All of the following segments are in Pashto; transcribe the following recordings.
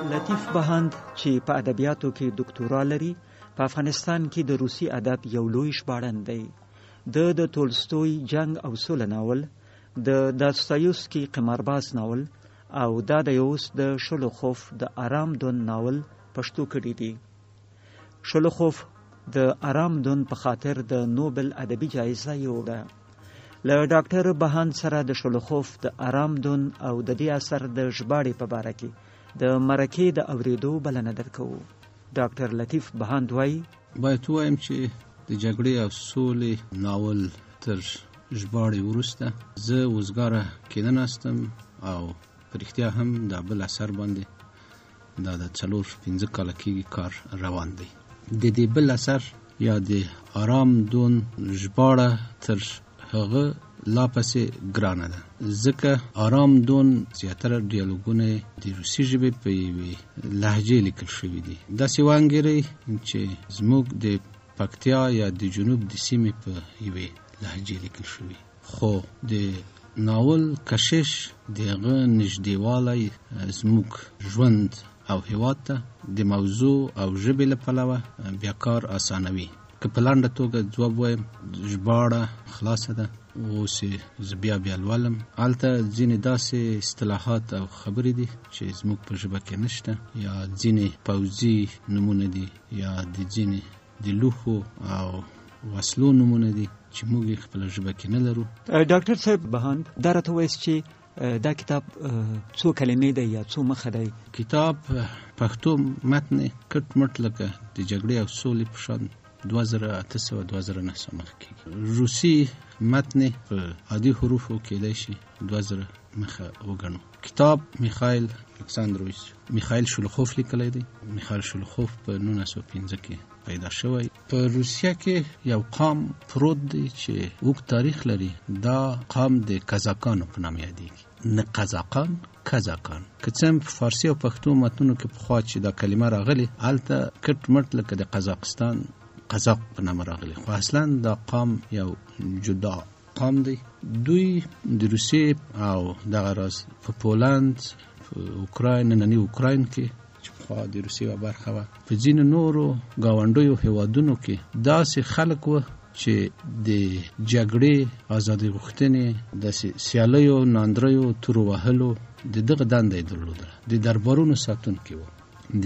لطیف بهاند چې په ادبیاتو کې دکتورا لري په افغانستان کې د روسي ادب یو لوی ژباړن دی. د تولستوی جنگ او سوله ناول، د داستایوسکي قمارباز ناول او دا د یوس د شولوخوف د آرام دون ناول پښتو کړي دي. شولوخوف د آرام دون په خاطر د نوبل ادبي جایزه یوړه. له ډاکټر بهاند سره د شولوخوف د آرام دون او د دې اثر د ژباړې په باره کې د مرکې د اوریدو بلنه درکوو. ډاکټر لطیف بهاند وایي باید ووایم چې د جګړې او سولې ناول تر ژباړې وروسته زه وزګاره کېناستم او په رښتیا هم دا بل اثر باندې دا د 4-5 کاله کېږي کار روان دی. د دې بل اثر یا د آرام دون ژباړه تر هغه لا پسې ګرانه ده، ځکه آرام دون زیاتره ډیالوګونه د روسي ژبې په یوې لهجې لیکل شوي دي. داسې وانګیرئ چې زموږ د پکتیا یا د جنوب د سیمې په یوې لهجې لیکل شوي، خو د ناول کشش د هغه نږدېوالی زموږ ژوند او هیواد ته د موضوع او ژبې له پلوه بیا کار اسانوي. که په لنډه توګه ځواب وایم، ژباړه خلاصه ده، اوس زه بیا لولم. هلته ځینې داسې اصطلاحات او خبرې دي چې زموږ په ژبه کې نشته، یا ځینې پوځي نومونه دي، یا د ځینې د لوښو او وسلو نومونه دي چې موږ یې خپله ژبه کې نه لرو. ډاکټر صاحب بهاند دا راته وایست چې دا کتاب څو کلمې دی یا څو مخه دی؟ کتاب پښتو متن کټ مټ لکه د جګړې او سولې په شان 2008-2009 مخ کېږي. روسي متن په عادي حروفو کېدای شي 2000 مخه وګڼو. کتاب میخایل شولوخوف لیکلی دی. میخایل شولوخوف په 1915 کې پیدا شوی. په روسیه کې یو قام پروت دی چې اوږد تاریخ لري. دا قام د کازاکانو په نام یادېږي. نه قزاقان، کازاکان. که څه هم په فارسي او پښتو متنونو کې پخوا چې دا کلمه راغلې، هلته کټ مټ لکه د قزاقستان قزاق په نام راغلی، خو اصلا دا قام یو جدا قام دی. دوی د روسیې او دغه راز په پولند، په اوکراین، ننني اوکراین کې چې پخوا د روسیې یوه برخه وه، په ځینو نورو ګاونډیو هیوادونو کې داسې خلک وه چې د جګړې، ازادۍ غوښتنې، داسې سیالیو، ناندریو، تورو وهلو د دغه دنده یې درلوده. د دربارونو ساتونکي وو، د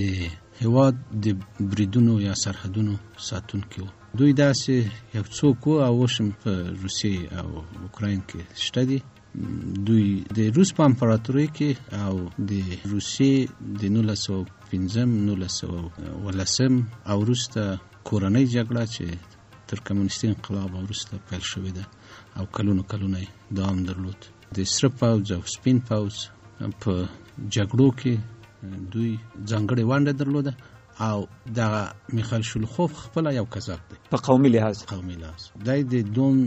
هیواد د بریدونو یا سرحدونو ساتونکي وو. دوی داسې یو څوک وو او اوس هم په روسیې او اوکراین کې شته دي. دوی د روس په امپراتورۍ کې او د روسیې د 1915-1918 او وروسته کورنۍ جګړه چې تر کمونیستي انقلاب وروسته پیل شوې ده او کلونه یې دوام درلود، د سره پوځ او سپین پوځ په جګړو کې دوی ځانګړې ونډه درلوده. او دغه میخایل شولوخوف خپله یو کازاک دی په قومي لحاظ. دی د دون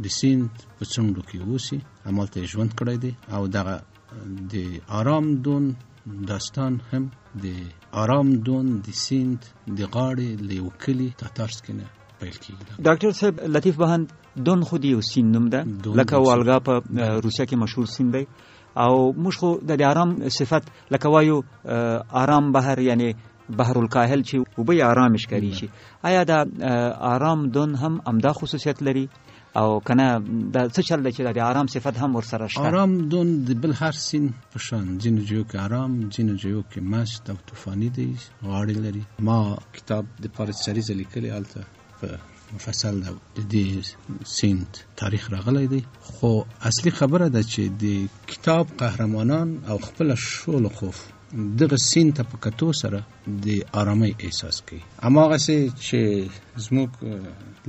د سیند په څنډو کې اوسي، همالته یې ژوند کړی دی. او دغه د آرام دون داستان هم د آرام دون د سیند د غاړې له یو کلي تاتارسکي نه پیل کېږي. ډاکټر صاحب لطیف بهاند، دون خو د یو سیند نوم ده، لکه والګا په روسیه کې مشهور سیند دی، او موږ خو د آرام صفت لکه وایو آرام بحر، یعنی بحر الکاهل چې اوبه یې آرام ښکاري شي. آیا دا آرام دون هم همدا خصوصیت لري او کنه دا څه چل دی چې د آرام صفت هم ورسره شته؟ آرام دون د بل هر سیند په شان ځینو ځایو کې آرام، ځینو ځایو کې مست او طوفاني دی، غاړې لري. ما کتاب د پاره سریزه لیکلې، هلته په مفصل د دې سیند تاریخ راغلی دی. خو اصلي خبره ده چې د کتاب قهرمانان او خپل شولوخوف دغه سیند ته په کتو سره د آرامۍ احساس کوي. هماغسې چې زموږ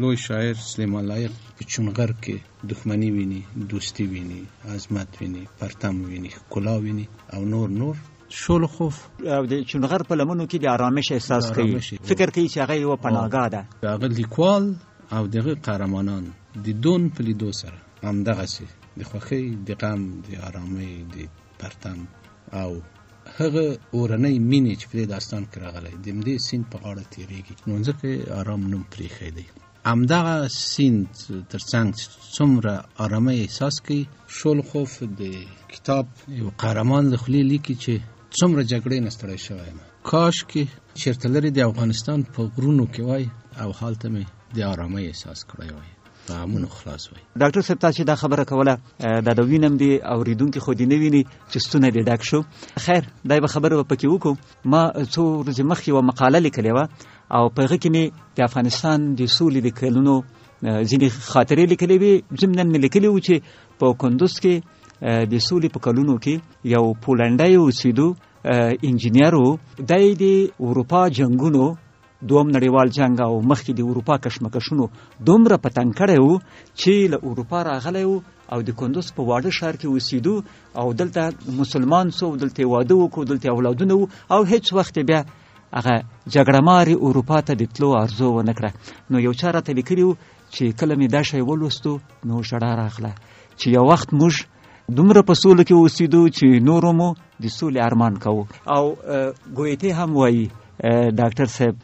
لوی شاعر سلیمان لایق په چونغر کې دښمني ویني، دوستي ویني، عظمت ویني، پرتم ویني، ښکلا ویني او نور شولوخوف او د چونغر په لمنو کې د آرامش احساس کوي، فکر کوي چې هغه یو پناهګاه ده. هغه لیکوال او دغه قهرمانان د دون په لیدو سره همدغسې د خوښۍ، د غم، د آرامۍ، د پرتم او هغه اورنۍ مینې چې په دې داستان کې راغلی د همدې سیند په غاړه تېرېږي، نو ځکه آرام نوم پرېښی دی. همدغه سیند ترڅنګ څومره آرامۍ احساس کوي، شولوخوف د کتاب یو قهرمان له خولې لیکي چې څومره جګړې نه ستړی شوی یم. کاش کې چېرته لرې د افغانستان په غرونو کې وای او هلته مې د آرامۍ احساس کړی وای، په غمونو خلاص وای. ډاکټر صاحب تاسو دا خبره کوله دا د وینم دی اوریدونکي خو دې نه ویني چې ستونه دې ډک شو. خیر دا به خبره پکې وکړو. ما څو ورځې مخکې یوه مقاله لیکلې وه او په هغه کې مې د افغانستان د سولې د کلونو ځینې خاطرې لیکلې وې. ضمناً مې لیکلي وو چې په کندوز کې د سولې په کلونو کې یو پولنډی اوسېدو انجینیر و. دی د اروپا جنګونو دوم نړیوال جنګ او مخکې د اروپا کشمکشونو دومره په تنګ کړی و چې له اروپا راغلی و او د کندوز په واړه ښار کې اوسېدو او دلته مسلمان سو، دلته واده وکړو، دلته اولادونه وو او هیڅ وخت بیا هغه جګړه ماري اروپا ته د تلو ارزو ونه کړه. نو یو چا راته لیکلي و چې کله مې دا شی ولوستو نو ژړا راغله چې یو وخت موږ دومره په سولو کې اوسېدو چې نورو مو د سولې ارمان کوو. او ګویتې هم وایي ډاکټر صاحب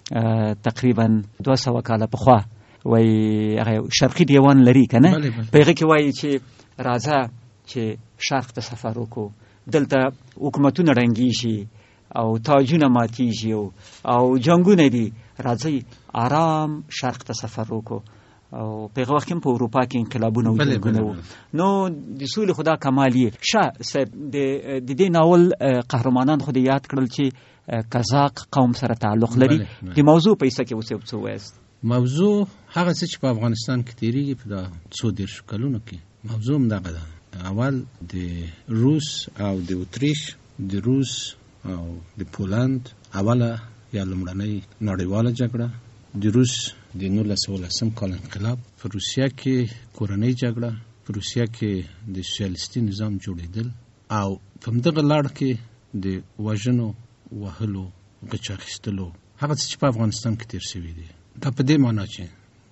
تقریبا 200 کاله پخوا وایي هغه شرقي دیوان لري که نه، په هغه کې وایي چې راځه چې شرق ته سفر وکړو، دلته حکومتونه ړنګېږي او تاجونه ماتېږي او جنګونه دي، راځئ آرام شرق ته سفر وکړو. او په هغه وخت کې په اروپا کې انقلابونه او جنګونه وو. نو د سولې خدا کمال یې شاه صاحب د دې ناول قهرمانان خو دې یاد کړل چې کزاق قوم سره تعلق لري. د موضوع په حصه کې اوس څه وایست؟ موضوع هغه څه چې په افغانستان کې تیریږي په دا 230 کلونو کې موضوع هم دغه ده. اول د روس او د اتریش، د روس او د پولند اوله یا لومړنۍ نړیواله جګړه، د روس د 1910 کال انقلاب، په روسیه کې کورنۍ جګړه، په روسیه کې د سوسیالیستي نظام جوړېدل او په همدغه لړ کې د وژنو، وهلو، غچ اخیستلو هغه څه چې په افغانستان کې تیر شوي دي. دا په دې معنا چې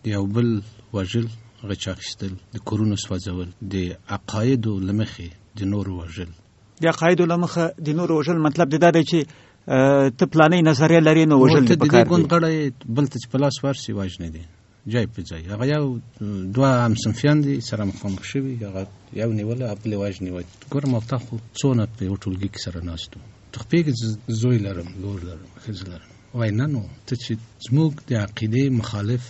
د یو بل وژل، غچ اخیستل، د کورونو سوځول، د عقایدو له مخې د نورو وژل. د عقایدو له مخه د نورو وژل مطلب دا دی چې ته پلانې نظریه لري نو وژل دې پکار دی. ګوند غړی بل ته چې په لاس ورسي وژنې دي جای په ځای. هغه یو دوه همصنفیان دي سره مخامخ شوي، هغه یو نیوله بل یې وژني. ګوره ما تا خو څونه په یو ټولګي کې سره ناست وو، ته خو پوهېږې زوی لرم، لور لرم، ښځه لرم. وایي نه نو ته چې زموږ د عقیدې مخالف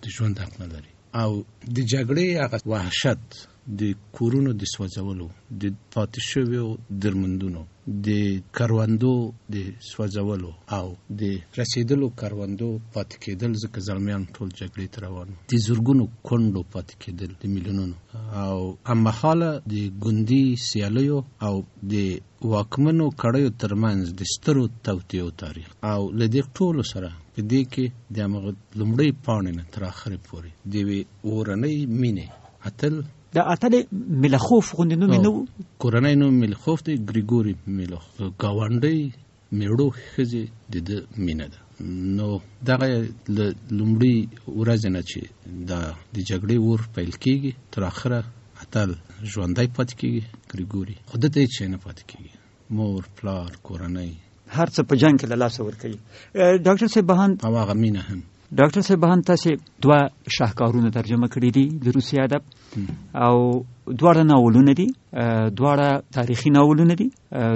د ژوند حق نه لري. او د جګړې هغه وحشت، د کورونو د سوځولو، د پاتې شویو درمندونو، د کروندو د سوځولو او د رسیدلو کروندو پاتې کېدل، ځکه زلمیان ټول جګړې ته روان وو، د زرګونو کونډو پاتې کېدل، د میلیونونو، او هممهاله د ګوندي سیالیو او د واکمنو کړیو ترمنځ د سترو توطیو تاریخ. او له دې ټولو سره په دې کې د همغه لومړۍ پاڼې نه تر اخرې پورې د یوې اورنۍ مینې اتل. د اتل میلخوف غوندې نوم یې نه و؟ کورنۍ نوم میلخوف دی، ګریګوري میلخوف. ګاونډۍ میړو ښځې د ده مینه ده. نو دغه له لومړۍ ورځې نه چې د جګړې اور پیل کېږي تر اخره اتل ژوندی پاتې کېږي. ګریګوري خو ده ته هېڅ شی نه پاتې کېږي، مور، پلار، کورنۍ، هر څه په جنګ کې له لاسه ورکوي. ډاکټر صاحب بهان او هغه مینه هم. ډاکټر صاحب بهان تاسې 2 شاهکارونه ترجمه کړي دي د روسي ادب او دواړه ناولونه دي، دواړه تاریخي ناولونه دي،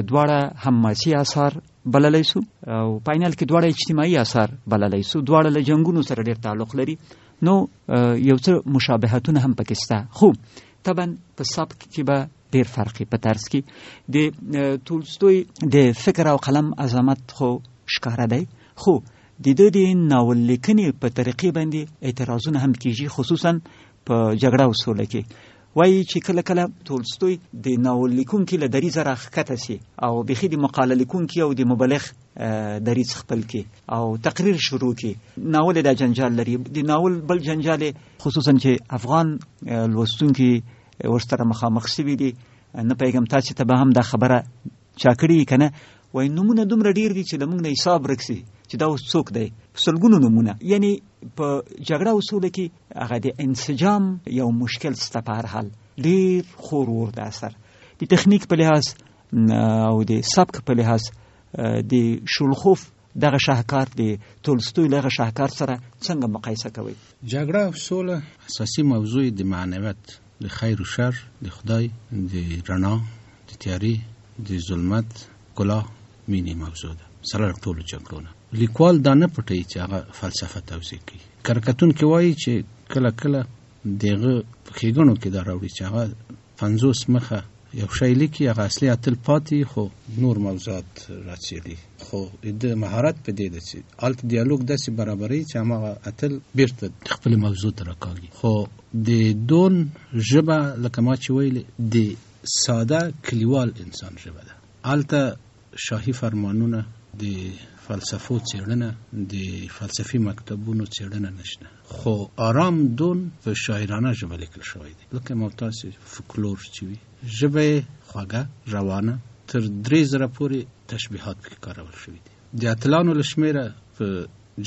دواړه حماسي آثار بللی سو او پاینل کې دواړه اجتماعي آثار بللی سو، دواړه له جنګونو سره ډېر تعلق لري. نو یو څه مشابهتونه هم پکې شته، خو طبعا په سبک کې به ډېر فرق په طرز کې. د تولستوی د فکر او قلم عظمت خو ښکاره دی، خو د ده د ناول لیکنې په طریقې باندې اعتراضونه هم کېږي، خصوصا په جګړه او سوله کې. وایي چې کله کله تولستوی د ناول لیکونکي له دریځه راښکته سي او بیخي د مقاله لیکونکي او د مبلغ دریځ خپل کې او تقریر شروع کې. ناول دا جنجال لري. د ناول بل جنجال خصوصا چې افغان لوستونکي ورسره مخامخ شوي دي، نه پوهېږم تاسې ته به هم دا خبره چا کړي که نه. وایي نومونه دومره ډېر دي چې له موږ نه حساب ورک سي چې دا اوس څوک دی، سلګونو نومونه. یعنی په جګړه او سوله کې هغه د انسجام یو مشکل شته. په هر حال ډېر خور ور د اثر د تخنیک په لحاظ او د سبک په لحاظ د شولخوف دغه شاهکار د تولستوی دغه شاهکار سره څنګه مقایسه کوي؟ جګړه او سوله اساسي موضوع د معنویت، د خیر او شر، د خدای، د رڼا، د تیاري، د ظلمت، ګلا، مینې موضوع ده سره ټولو جګړو نه. لیکوال دا نه پټوي چې هغه فلسفه توضیح کوي. کرکټونکي وایي چې کله کله دغه په ښېګڼو کې دا راوړي چې هغه 50 مخه یو شی لیکي، هغه اصلي اتل پاتې خو نور موضوعات راڅېړي. خو د مهارت په دې ده چې هلته دیالوګ داسې برابروي چې هماغه اتل بیرته خپل موضوع ته راکاږي. خو د دون ژبه لکه ما چې ویلې د ساده کلیوال انسان ژبه ده. هلته شاهي فرمانونه، د فلسفو څېړنه، د فلسفي مکتبونو څېړنه نشته، خو آرام دون په شاعرانه ژبه لیکل شوی دی. لکه ما تاسې فکلور چې وي، ژبه یې خوږه روانه، تر 3000 پورې تشبیهات پکې کارول شوي دي. د اتلانو له شمېره په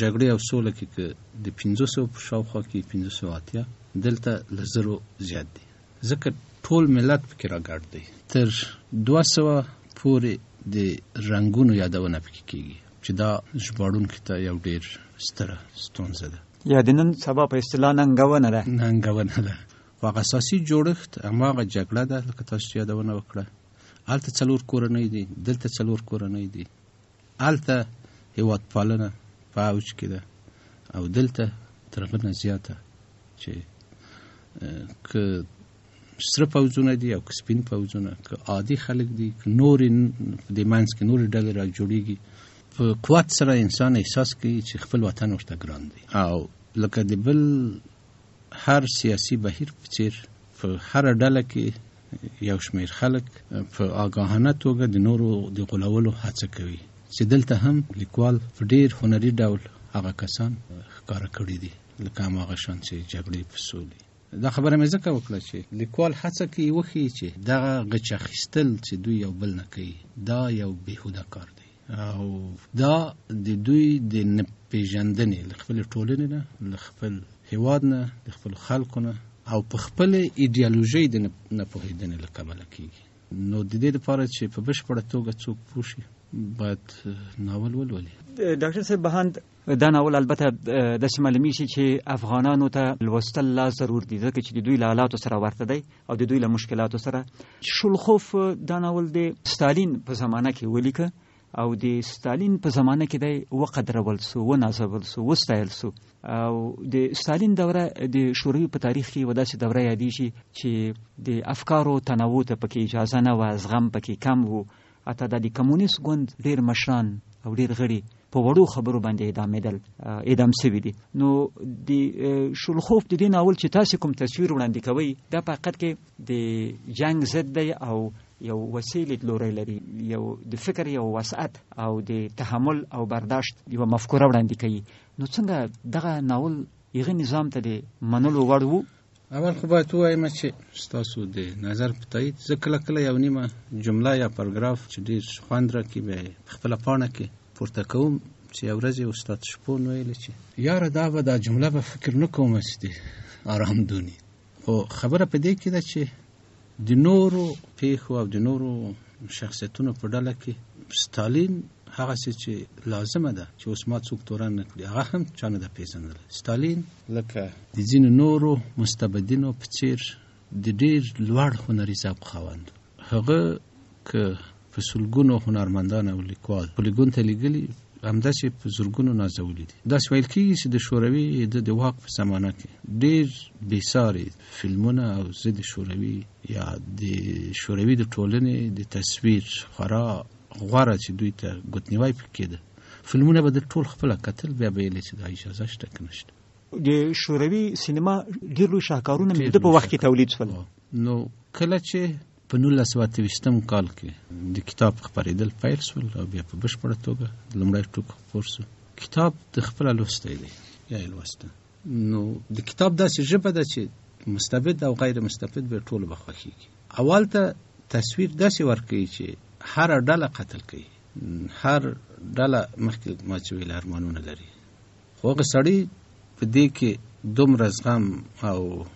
جګړې او سوله کې که د 500 په شاوخوا کې 580 دلته له 0 زیات دي، ځکه ټول ملت پکې راګډ دی. تر 200 پورې د رنګونو یادونه پکې کېږي چې دا ژباړونکي ته یو ډېر ستره ستونزه ده، یا د نن سبا په اصطلاح ننګونه ده. ننګونه ده. خو هغه اساسي جوړښت هماغه جګړه ده. لکه تاسو چې یادونه وکړه، هلته 4 کورنۍ دي، دلته 4 کورنۍ دي. هلته هېوادپالنه په اوج کې ده او دلته تر هغه نه زیاته چې که سره پوځونه دي او که سپین پوځونه، که عادي خلک دي، که نورې په دې منځ کې نورې ډلې را جوړېږي، په قوت سره انسان احساس کوي چې خپل وطن ورته ګران دی. او لکه د بل هر سیاسي بهیر په څېر په هره ډله کې یو شمېر خلک په آګاهانه توګه د نورو د غولولو هڅه کوي، چې دلته هم لیکوال په ډېر هنري ډول هغه کسان ښکاره کړي دي لکه هماغه شان چې جګړې په سولې. دا خبره مې ځکه وکړه چې لیکوال هڅه کوي وښیي چې دغه غچ اخیستل چې دوی یو بل نه کوي دا یو بېهوده کار دی، او دا د دوی د نه پېژندنې له خپلې ټولنې نه، له خپل هېواد نه، د خپلو خلکو نه او په خپلې ایډیالوژۍ د نه پوهېدنې له کبله کېږي. نو د دې دپاره چې په بشپړه توګه څوک پوه شي باید ناول ولولي. ډاکټر صاحب بهاند، دا ناول البته داسې معلومیږي چې افغانانو ته لوستل لا ضرور دي، ځکه چې د دوی له حالاتو سره ورته دی او د دوی له مشکلاتو سره. شولخوف دا ناول د ستالین په زمانه کې ولیکه او د ستالین په زمانه کې دی وقدرول سو، ونازول سو، وستایل سو. او د ستالین دوره د شوروي په تاریخ کې یوه داسې دوره یادېږي چې د افکارو تنوع ته پکې اجازه نه وه، زغم پکې کم و. حتی د کمونیست ګوند ډېر مشران او ډېر غړي په وړو خبرو باندې اعدام شوي دي. نو د شولخوف د دې ناول چې تاسو کوم تصویر وړاندې کوئ، دا په حقیقت کې د جنگ ضد دی او یو وسیع لیدلوری لري، یو د فکر یو وسعت او د تحمل او برداشت یو مفکوره وړاندې کوي. نو څنګه دغه ناول هغه نظام ته د منلو وړ و؟ اول خو باید ووایم چې ستاسو د نظر په تایید زه کله کله یو نیمه جمله یا پاراګراف چې ډېر خوند راکړي بیا یې په خپله پاڼه کې پورته کوم، چې یو ورځ یې استاد شپون ویلې چې یاره دا جمله به فکر نه کوم چې د آرام دوني. خو خبره په دې کې ده چې د نورو پیښو او د نورو شخصیتونو په ډله کې ستالین هغسې چې لازمه ده چې اوس ما څوک تورن نه کړي، هغه هم چا نه ده پېژندلی. ستالین لکه د ځینو نورو مستبدینو په څېر د ډېر لوړ هنري ذوق خاوند. هغه که په سلګونو هنرمندان او لیکوال پولیګون ته لیږلي، همداسې په زرګونو نازولي دي. داسې ویل کېږي چې د شوروي د واک په زمانه کې ډېر بېساري فلمونه او ضد شوروي یا د شوروي د ټولنې د تصویر خورا غوره چې دوی ته ګوتنیوی پکې کېده، فلمونه به د ټول خپله کتل، بیا به یې چې دا اجازه شته که نشته. د شوروي سینما ډېر لوی شاهکارونه د په وخت کې تولید شول. نو کله چې په 1923 کال کې د کتاب خپرېدل پیل شول او بیا په بشپړه توګه لومړی ټوک خپور شو، کتاب د خپله لوستی دی یا یې لوسته. نو د کتاب داسې ژبه ده چې مستبد او غیر مستبد به ټولو به خوښېږي. اول ته تصویر داسې ورکوي چې هر ډله قتل کوي، هر ډله مخکې ما چې ویل ارمانونه لري، خو هغه سړی په دې کې دومره زغم او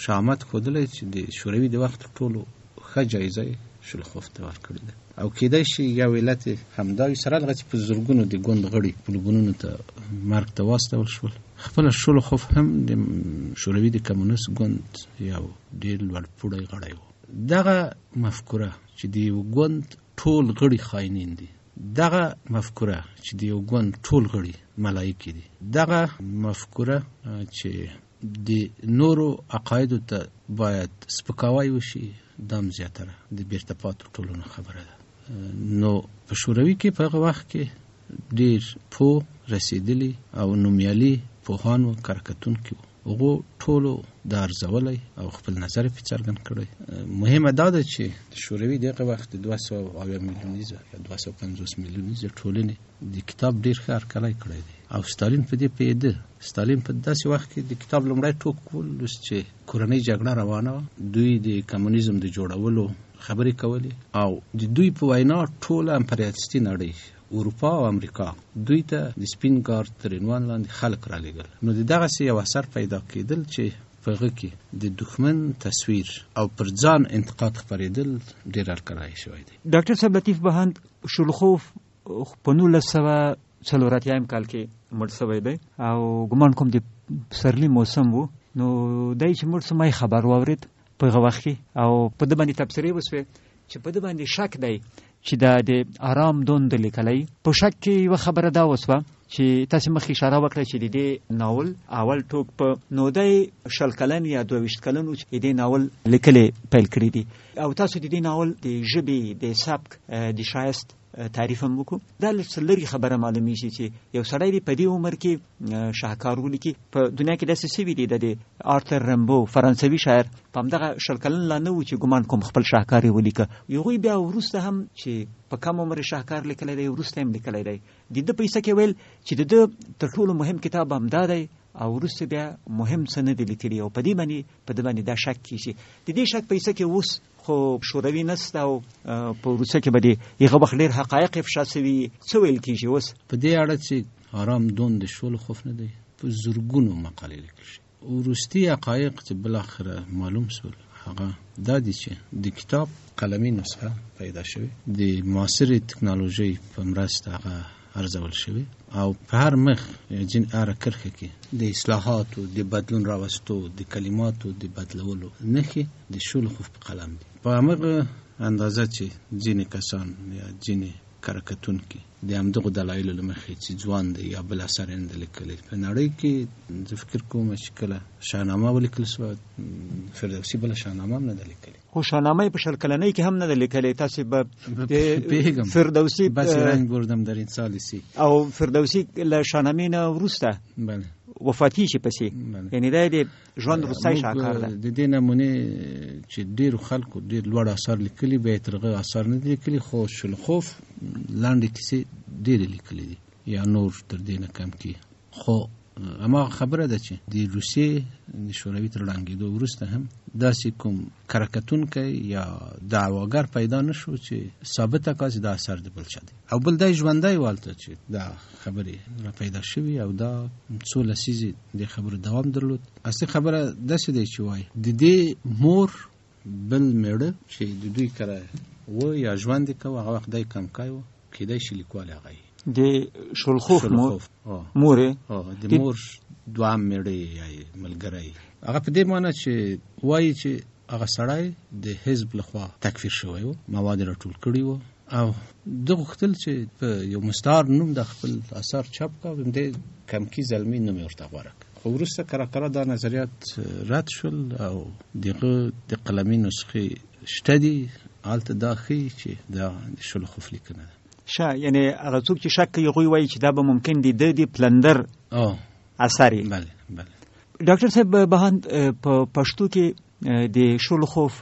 شهامت ښودلی چې د شوروي د وخت ټولو ښه جایزه یې شولخوف ته ورکړې ده. او کېدای شي یو علت همدا وي، سره هغه چې په زرګونو د ګوند غړي پولګونونو ته مرګ ته واستول شول. خپله شولخوف هم د شوروي د کمونیست ګوند یو ډېر لوړ پوړی غړی و. دغه مفکوره چې د یو ګوند ټول غړي خاینین دي، دغه مفکوره چې د یو ګوند ټول غړي ملایکې دي، دغه مفکوره چې د نورو عقایدو ته باید سپکاوی وشي، دام زیاتره د بیرته پاتو ټولنو خبره ده. نو په شوروي کې په هغه وخت کې ډیر پوه رسیدلی او نومیالي پوهانو کارکتونکي وو، هغو ټولو دا ارزولی او خپل نظر پې څرګند کړی. مهمه دا ده چې د شوروي دغه وخت 200 میلیونیزه یا 250 میلیونیزه ټولنې د کتاب ډیر ښه هرکلی کړی دی او ستالین په دې پوهېده. ستالین په داسې وخت کې د کتاب لومړی ټوک ولوست چې کورنۍ جګړه روانه وه، دوی د کمونیزم د جوړولو خبرې کولې او د دوی په وینا ټوله امپریالیستي نړۍ اروپا او امریکا دوی ته د سپین کارت تر عنوان لاندې خلک را لېږل. نو د دغسې یو اثر پیدا کېدل چې په هغه کې د دښمن تصویر او پر ځان انتقاد خپرېدل ډېر هرکلی شوی دی. ډاکټر صاحب لطیف بهاند شولخوف په 1984 کال کې مړ شوی دی او ګمان کوم د پسرلي موسم و. نو دی چې مړ شو ما خبر واورېد په هغه وخت کې او په ده باندې تبصرې وسوې چې په ده باندې شک دی چې دا د آرام دوند لیکلی. په شک کې یوه خبره دا وسوه چې تاسې مخکې اشاره وکړه چې د دې ناول اول ټوک په 19 کلن یا 22 کلن و چې د دې ناول لیکلی پیل کړي دي او تاسو د دې ناول د ژبې د سبک د شایست تعریف هم وکړو. دا لري خبره معلومیږي چې یو سړی دی په دې عمر کې شاهکار ولیکي. په دنیا کې داسې سوي دي د آرتر رمبو فرانسوي شاعر په همدغه 20 کلن لا نه و چې ګمان کوم خپل شاهکار یې ولیکه. هغوی بیا وروسته هم چې په کم عمر شاهکار لیکلی دی وروسته هم لیکلی دی. د ده په کیسه کې ویل چې د ده تر ټولو مهم کتاب همدا دی او وروسته بیا مهم څه نه دی لیکلي او په دې باندې دا شک کیږي. د دې شک په کیسه کې اوس خو شوروي نسته او په وروسته کې به د هغه وخت ډېر حقایق افشا سوي. څه ویل کیږي اوس په دې اړه چې آرام دوند د شولخوف نه دی؟ په زرګونو مقالې لیکل شوي. وروستي حقایق چې بالاخره معلوم شول هغه دا دي چې د کتاب قلمي نسخه پیدا شوې، د معاصرې تکنالوژۍ په مرسته هغه ارزول شوی او په هر مخ جن اره کرخه کې د اصلاحاتو د بدلون راوستو د کلماتو د بدلولو نښې د شولخوف په قلم دي. په همغه اندازه چې ځینې کسان یا ځینې کارکتونکي د همدغو دلایلو له مخې چې ځوان دی یا بل اثر یې نه دی لیکلی. په نړۍ کې زه فکر کوم چې کله شاهنامه ولیکل سوه فردوسي بله شاهنامه هم نه ده لیکلې. خو شاهنامه په 20 کلنۍ کې هم نه ده لیکلې. تاسې به فردوسي بس رنگ بردم در این سالسی او فردوسي له شاهنامې نه وروسته بله وفاتي شي پسې، یعنی دا د ژوند وروستی شاهکار ده. د دې نمونې چې ډېرو خلکو ډېر لوړ اثار لیکلي به یې تر هغه اثار نه دي لیکلي، خو شولخوف لنډې کیسې ډېرې لیکلي دي یا نور تر دې نه کم کې. خو هماغه خبره ده چې د روسیې د شوروي تر ړنګېدو وروسته هم داسې کوم کارکتونکی یا دعواګر پیدا نه شو چې ثابته کړه چې دا اثر د بل چا دی او بل دی ژوندی والته چې دا خبرې را پیدا شوي او دا څو لسیزې د خبرو دوام درلود. اصلي خبره داسې دی چې وایي د دې مور بل میړه چې د دوی کره و یا ژوند یې کوه هغه وخت دی کمکی و، کیدای شي لیکوال هغه یې د شولخوف مور د مور دوام میړه یا ملګری. هغه په دې معنی چې وایي چې هغه سړی د حزب لخوا تکفیر شوی و، مواد راټول کړي و او ده غوښتل چې په یو مستعار نوم د خپل اثار چاپ کړي، د کمکی زلمي نوم یې ورته غوره کړ. خو وروسته کره دا نظریات رد شول او دغه د قلمي نسخې شته دي. هلته دا ښیي چې دا د شولخوف لیکنه ده. یعنی هغه څوک چې شک کوي هغوی وایي چې دا به ممکن د د پلندر اثر وي. بله بله. ډاکټر صاحب بهاند په پښتو کې د شولخوف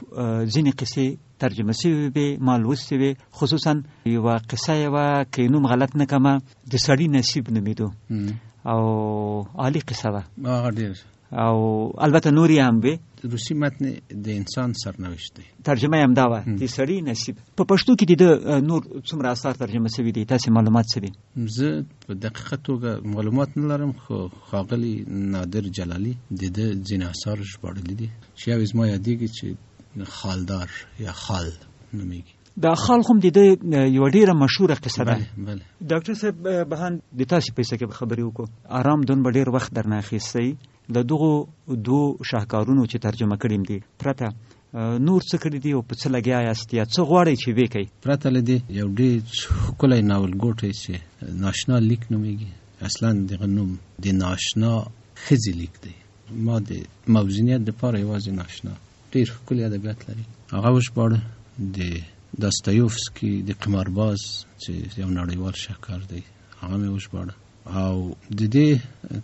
ځینې قصې ترجمه شوې وې، ما لوستې وې، خصوصا یوه قصه یې وه که نوم غلط نه کړمه د سړي نصیب نومېدو او عالي قصه وه او البته نورې هم وې. روسي متن د انسان سرنوشت دی، ترجمه یې همدا وه د سړي نصیب. په پښتو کې د نور څومره اثار ترجمه شوي دي؟ تاسې معلومات څه دي؟ زه په دقیقه توګه معلومات نه لرم، خو ښاغلي نادر جلالي د ده ځینې اثار ژباړلي دي چې یو زما یادېږي چې خالدار یا خال نومېږي. دا خال خو د ده یوه ډېره مشهوره قصه ده. بله. ډاکټر صاحب بهاند د تاسې په حصه کې به خبرې وکړو. آرام دون به ډېر وخت درنه اخیستی. د دغو 2 شاهکارونو چې ترجمه کړي دي پرته نور څه کړي دي او په څه لګیا یاست یا څه غواړئ چې وکړئ؟ پرته له دې یو ډېر ښکلی ناولګوټی چې ناشنا لیک نومیږي، اصلا دغه نوم د ناشنا ښځې لیک دی. ما د موضوعیت دپاره یوازې ناشنا ډېر ښکلي ادبیات لري، هغه وژباړه. د داستایوفسکي د قمارباز چې یو نړیوال شاهکار دی هغه مې وژباړه. او د دې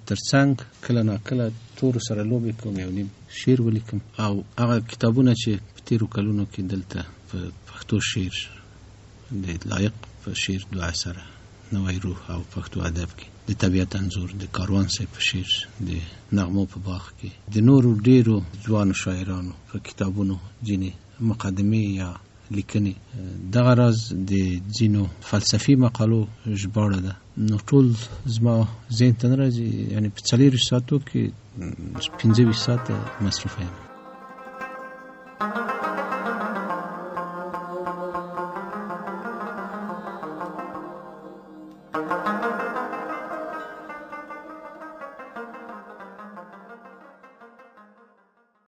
ترڅنګ کله ناکله تورو سره لوبې کوم، یو نیم شعر ولیکم. او هغه کتابونه چې په تېرو کلونو کې دلته په پښتو شعر د لایق په شعر 2 اثره نوی روح او پښتو ادب کې د طبیعت انځور، د کاروان صاحب په شعر د نغمو په باغ کې، د نورو ډېرو ځوانو شاعرانو په کتابونو ځینې مقدمې یا لیکنې. دغه راز د ځینو فلسفي مقالو ژباړه ده. نو ټول زما ذهن ته نه راځي، یعنې په 40 ساعتو کې 15 ساعته مصروفه یم.